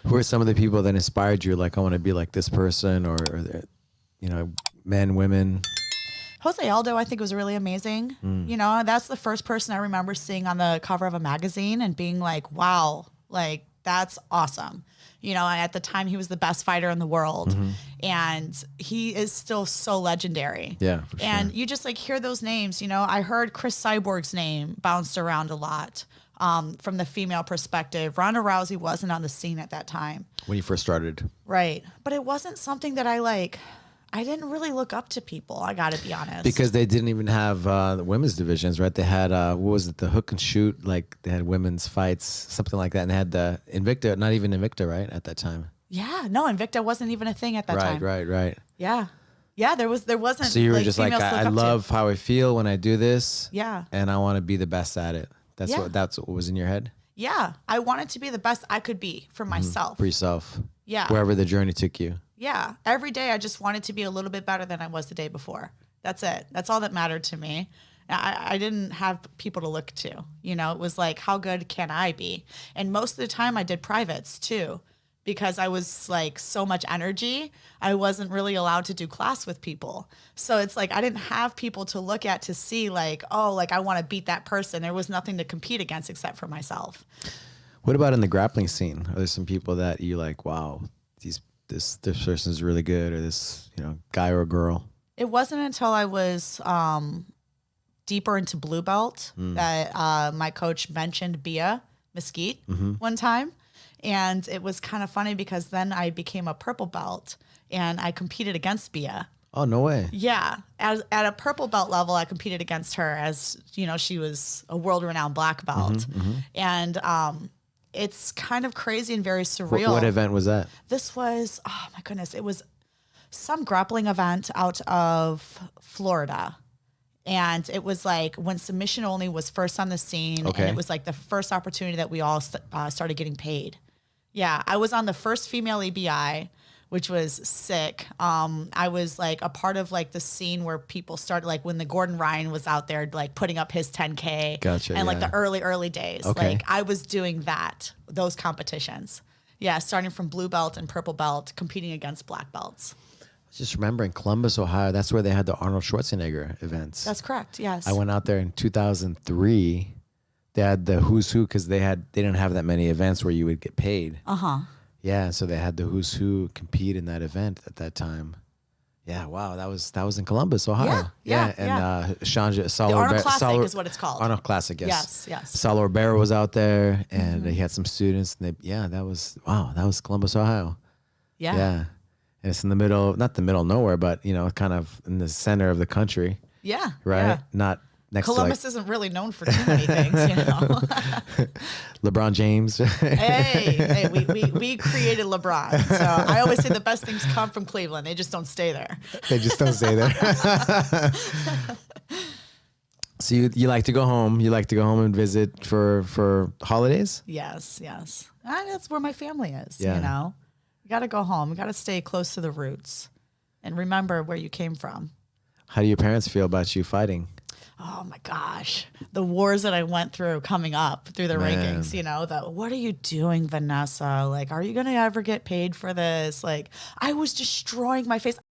Who are some of the people that inspired you? Like, I want to be like this person, or you know, men, women. Jose Aldo, I think, was really amazing. You know, that's the first person I remember seeing on the cover of a magazine and being like, wow, like that's awesome. You know, at the time he was the best fighter in the world, and he is still so legendary. Yeah, for sure. And you just like hear those names. You know, I heard Chris Cyborg's name bounced around a lot from the female perspective. Ronda Rousey wasn't on the scene at that time When you first started. right? But it wasn't something that I didn't really look up to people. I got to be honest. Because they didn't even have the women's divisions, right? They had, what was it, the hook and shoot? Like, they had women's fights, something like that. And they had the Invicta, not even Invicta, right, at that time? Yeah, no, Invicta wasn't even a thing at that time. Right. Yeah. Yeah, there wasn't. So you were just like, females to look I up to. love how I feel when I do this. Yeah. And I want to be the best at it. That's Yeah. what was in your head? Yeah, I wanted to be the best I could be for myself. For yourself. Yeah. Wherever the journey took you. Yeah, every day I just wanted to be a little bit better than I was the day before. That's it. That's all that mattered to me. I didn't have people to look to. You know, it was like, how good can I be? And most of the time I did privates too, because I was like so much energy. I wasn't really allowed to do class with people. So it's like I didn't have people to look at to see like, oh, like I want to beat that person. There was nothing to compete against except for myself. What about in the grappling scene? Are there some people that you like, wow, this person's really good, or this, you know, guy or girl? It wasn't until I was deeper into blue belt that my coach mentioned Bia Mesquite one time. And it was kind of funny because then I became a purple belt and I competed against Bia. Oh, no way. Yeah. At a purple belt level, I competed against her as, you know, she was a world-renowned black belt. And it's kind of crazy and very surreal. What event was that? This was, oh my goodness, it was some grappling event out of Florida. And it was like when submission only was first on the scene. Okay. And it was like the first opportunity that we all started getting paid. Yeah, I was on the first female EBI, which was sick. I was like a part of like the scene where people started, like when the Gordon Ryan was out there, like putting up his 10K. Gotcha, And like yeah. the early days. Okay. Like I was doing those competitions. Yeah, starting from blue belt and purple belt, competing against black belts. Just remember in Columbus, Ohio, that's where they had the Arnold Schwarzenegger events. That's correct, yes. I went out there in 2003. They had the who's who because they didn't have that many events where you would get paid. Yeah, so they had the who's who compete in that event at that time. Yeah, wow, that was in Columbus, Ohio. Yeah. And Shanja, The Arnold Classic is what it's called. Arnold Classic, yes. Yes. Saulo Ribeiro was out there, and he had some students. And that was Columbus, Ohio. Yeah. Yeah, and it's in the middle, not the middle of nowhere, but you know, kind of in the center of the country. Yeah. Right. Yeah. Not next Columbus to isn't really known for too many things, you know. LeBron James. hey, we created LeBron. So I always say the best things come from Cleveland. They just don't stay there. They just don't stay there. So you like to go home. You like to go home and visit for holidays? Yes. And that's where my family is, Yeah. you know. You got to go home. You got to stay close to the roots and remember where you came from. How do your parents feel about you fighting? Oh my gosh, the wars that I went through coming up through the rankings, you know, what are you doing, Vanessa? Like, are you going to ever get paid for this? Like, I was destroying my face.